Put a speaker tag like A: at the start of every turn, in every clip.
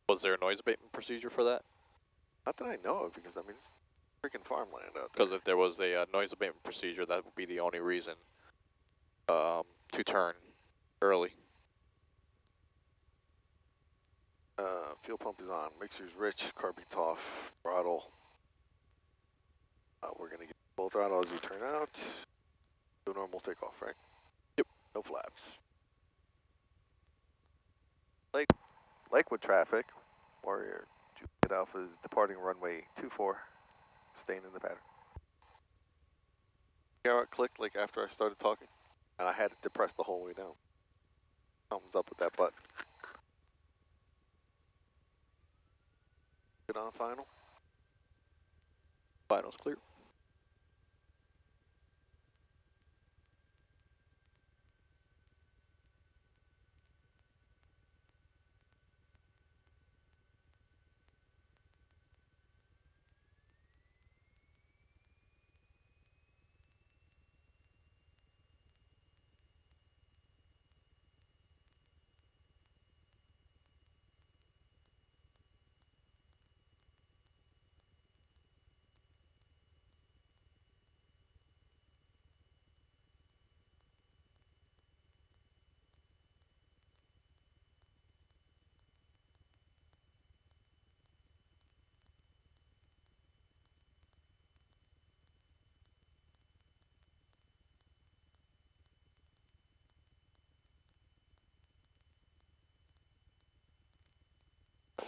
A: Was there a noise abatement procedure for that?
B: Not that I know of, because I mean, it's freaking farmland out there.
A: Because if there was a noise abatement procedure, that would be the only reason to turn early.
B: Fuel pump is on. Mixer's rich. Carb beats off. Throttle. We're gonna get full throttle as you turn out. Do normal takeoff, right?
A: Yep.
B: No flaps. Lakewood traffic. Warrior Juliet Alpha is departing runway 24. Staying in the pattern. You know how it clicked like after I started talking? And I had it depressed the whole way down. Something's up with that button. Get on final.
A: Final's clear.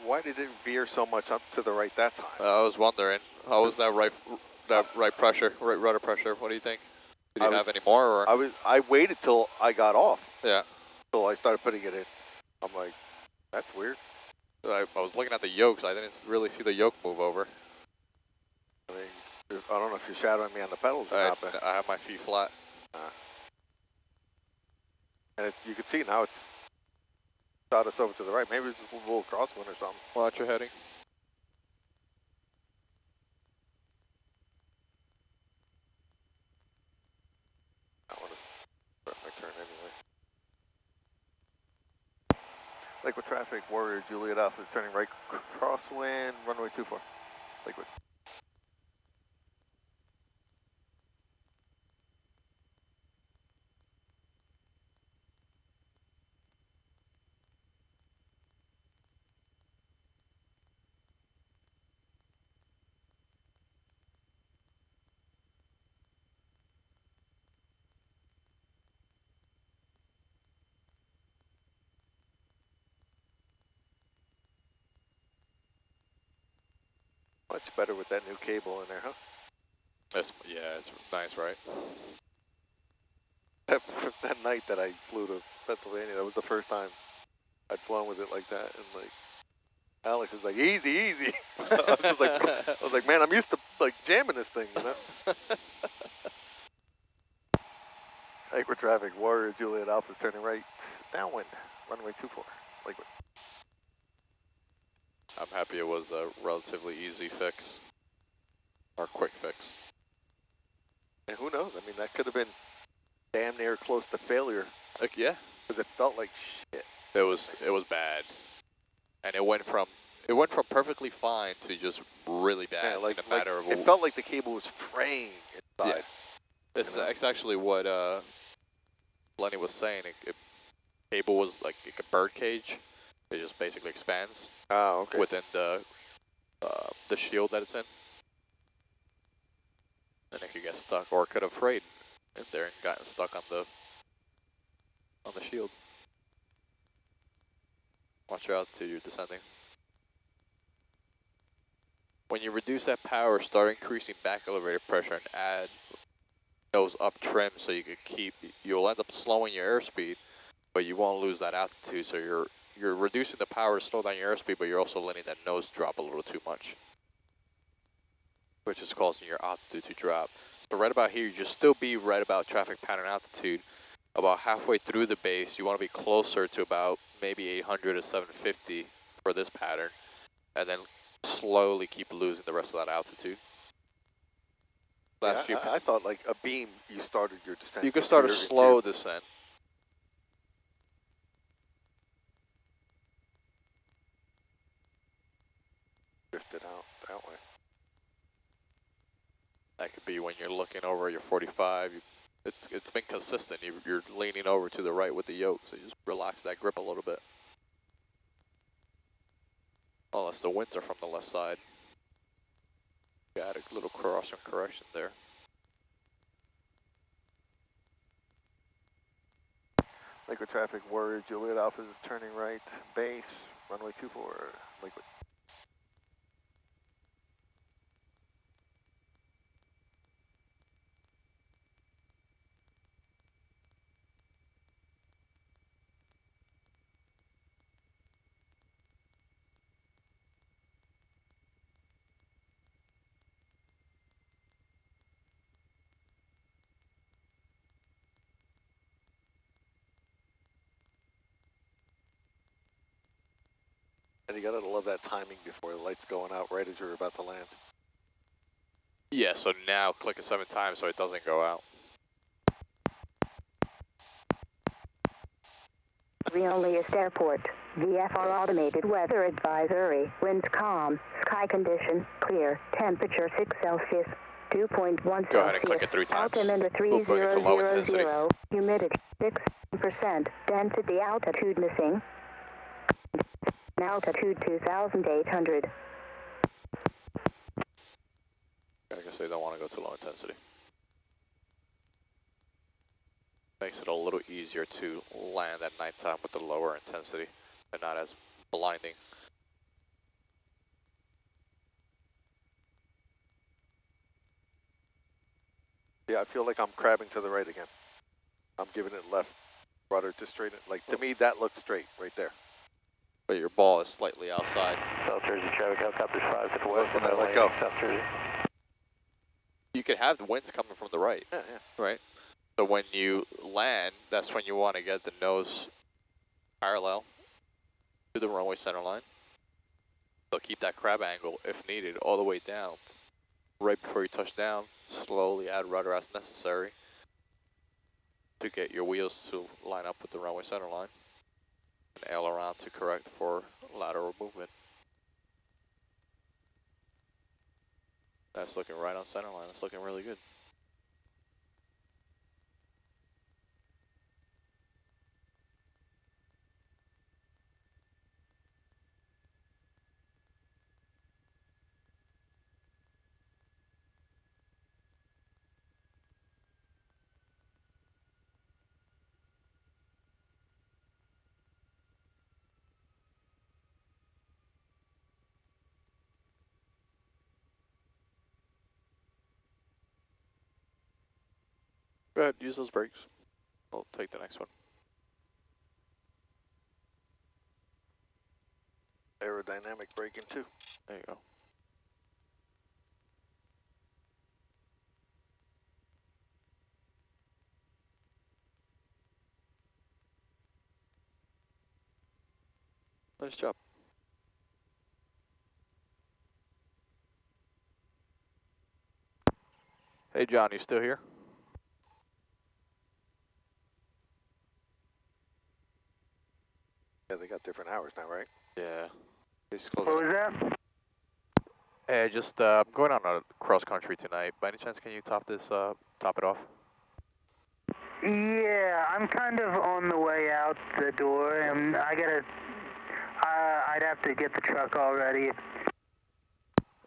B: Why did it veer so much up to the right that time?
A: I was wondering, how was that right pressure, right rudder pressure? What do you think? Did you have any more? Or?
B: I waited till I got off.
A: Yeah.
B: Till I started putting it in. I'm like, that's weird.
A: I was looking at the yokes. I didn't really see the yoke move over.
B: I mean, I don't know if you're shadowing me on the pedals or not, but
A: I have my feet flat.
B: And you can see now it's shot us over to the right. Maybe it's just a little crosswind or something.
A: Watch your heading.
B: I want to start my turn anyway. Lakewood traffic, Warrior Juliet Alpha is turning right, crosswind, runway 24. Lakewood. Much better with that new cable in there, huh?
A: Yeah, it's nice, right?
B: That night that I flew to Pennsylvania, that was the first time I'd flown with it like that, and like Alex is like, easy, easy. I was like, man, I'm used to like jamming this thing, you know. Lakewood traffic, Warrior Juliet Alpha is turning right, downwind, runway 24, Lakewood.
A: I'm happy it was a relatively easy fix, or quick fix.
B: And who knows? I mean, that could have been damn near close to failure.
A: Yeah.
B: Because it felt like shit.
A: It was bad, and it went from perfectly fine to just really bad.
B: Yeah, like,
A: in a matter of
B: it felt like the cable was fraying inside.
A: Yeah. It's actually what Lenny was saying. Cable was like a bird cage. It just basically expands.
B: Oh, okay.
A: Within the shield that it's in, and it could get stuck, or it could have frayed in there and gotten stuck on the shield. Watch your altitude, you're descending. When you reduce that power, start increasing back elevator pressure and add nose up trim so you could you'll end up slowing your airspeed, but you won't lose that altitude, so you're reducing the power to slow down your airspeed, but you're also letting that nose drop a little too much, which is causing your altitude to drop. So right about here, you just still be right about traffic pattern altitude. About halfway through the base, you want to be closer to about maybe 800 to 750 for this pattern, and then slowly keep losing the rest of that altitude.
B: I thought like a beam, you started your descent.
A: You could start a slow descent.
B: Drifted out that way.
A: That could be when you're looking over your 45. It's been consistent. You're leaning over to the right with the yoke, so you just relax that grip a little bit. Unless the winds are from the left side. Got a little cross and correction there.
B: Liquid traffic, Warrior Juliet Alpha is turning right, base, runway 24, liquid. And you gotta love that timing before the light's going out right as you're about to land.
A: Yeah, so now click it 7 times so it doesn't go out.
C: Earliest airport. VFR automated weather advisory. Winds calm. Sky condition clear. Temperature 6 Celsius. 2.1 Celsius.
A: Go ahead and click it 3 times.
C: Altimeter
A: We'll bring it to low intensity.
C: 3000. Humidity 6%. Density altitude missing. Altitude 2,800.
A: I guess they don't want to go to low intensity. Makes it a little easier to land at nighttime with the lower intensity and not as blinding.
B: Yeah, I feel like I'm crabbing to the right again. I'm giving it left rudder to straighten it. Like, to me, that looks straight right there.
A: But your ball is slightly outside.
D: South Jersey traffic, helicopter 5 to the west.
B: When I let go.
D: South Jersey.
A: You could have the winds coming from the right,
B: Yeah.
A: right? So when you land, that's when you want to get the nose parallel to the runway center line. So keep that crab angle, if needed, all the way down. Right before you touch down, slowly add rudder as necessary to get your wheels to line up with the runway center line. And aileron to correct for lateral movement. That's looking right on center line. That's looking really good. Go ahead, use those brakes. We'll take the next one.
B: Aerodynamic braking too.
A: There you go. Nice job. Hey John, you still here?
B: Yeah, they got different hours now, right?
A: Yeah. He's
D: What
A: closing.
D: was that?
A: Hey, just I'm going on a cross country tonight. By any chance, can you top this? Top it off?
D: Yeah, I'm kind of on the way out the door, and I'd have to get the truck all ready.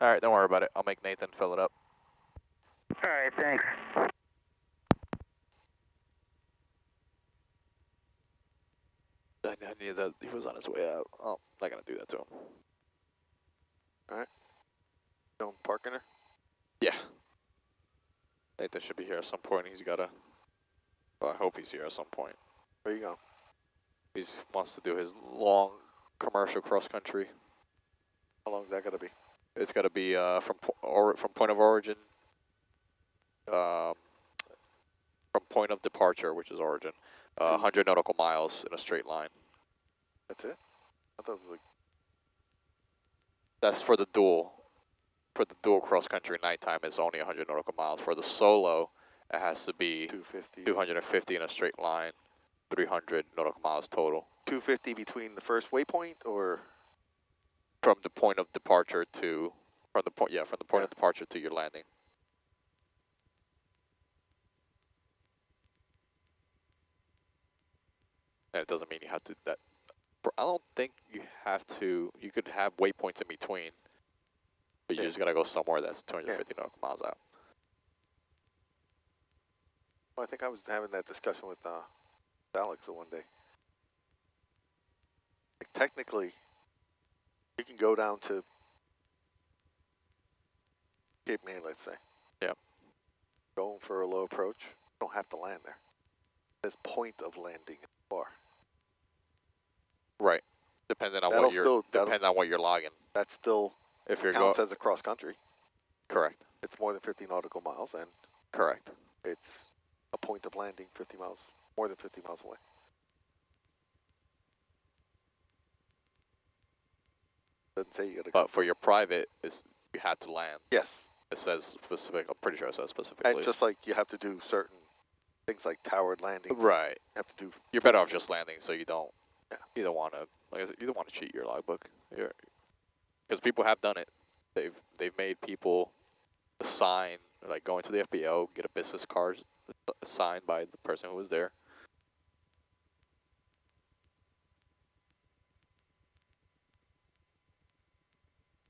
A: All right, don't worry about it. I'll make Nathan fill it up.
D: All right, thanks.
A: I knew that he was on his way out. Oh, not gonna do that to him.
B: Don't parking her.
A: Yeah. Nathan should be here at some point. He's gotta. Well, I hope he's here at some point.
B: There you go.
A: He wants to do his long commercial cross country.
B: How long is that gonna be?
A: It's got to be from point of origin, from point of departure, which is origin, 100 nautical miles in a straight line.
B: That's it? I thought it was like...
A: That's for the dual. For the dual cross country nighttime, it's only 100 nautical miles. For the solo, it has to be
B: 250.
A: 250 in a straight line, 300 nautical miles total.
B: 250 between the first waypoint, or?
A: from the point of departure to, from the point of departure to your landing. And it doesn't mean you have to that. I don't think you have to. You could have waypoints in between, but you just gotta go somewhere that's 250 nautical miles out.
B: Well, I think I was having that discussion with Alex the one day. Like, technically, you can go down to Cape May, let's say.
A: Yeah.
B: Going for a low approach. You don't have to land there. There's point of landing is far.
A: Right. Depending on
B: That'll
A: what you're
B: still- that'll-
A: depending on what you're logging.
B: That still
A: If you're
B: counts
A: going
B: as a cross country.
A: correct.
B: It's more than 50 nautical miles, and
A: Correct.
B: it's a point of landing 50 miles, more than 50 miles away. Doesn't say you gotta.
A: But for your private, you had to land.
B: Yes.
A: It says specific. I'm pretty sure it says specifically.
B: And just like you have to do certain things like towered landings.
A: Right.
B: You have to do.
A: You're better off just landing, so you don't.
B: Yeah.
A: You don't want to. Like I said, you don't want to cheat your logbook. Because people have done it. They've made people sign, like go into the FBO, get a business card signed by the person who was there.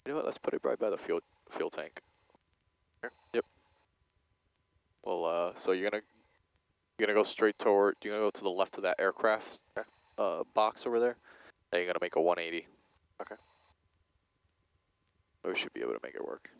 A: You know what? Let's put it right by the fuel tank.
B: Here?
A: Yep. Well, so you're gonna go straight toward. You're gonna go to the left of that aircraft box over there. Then you're gonna make a 180.
B: Okay.
A: We should be able to make it work.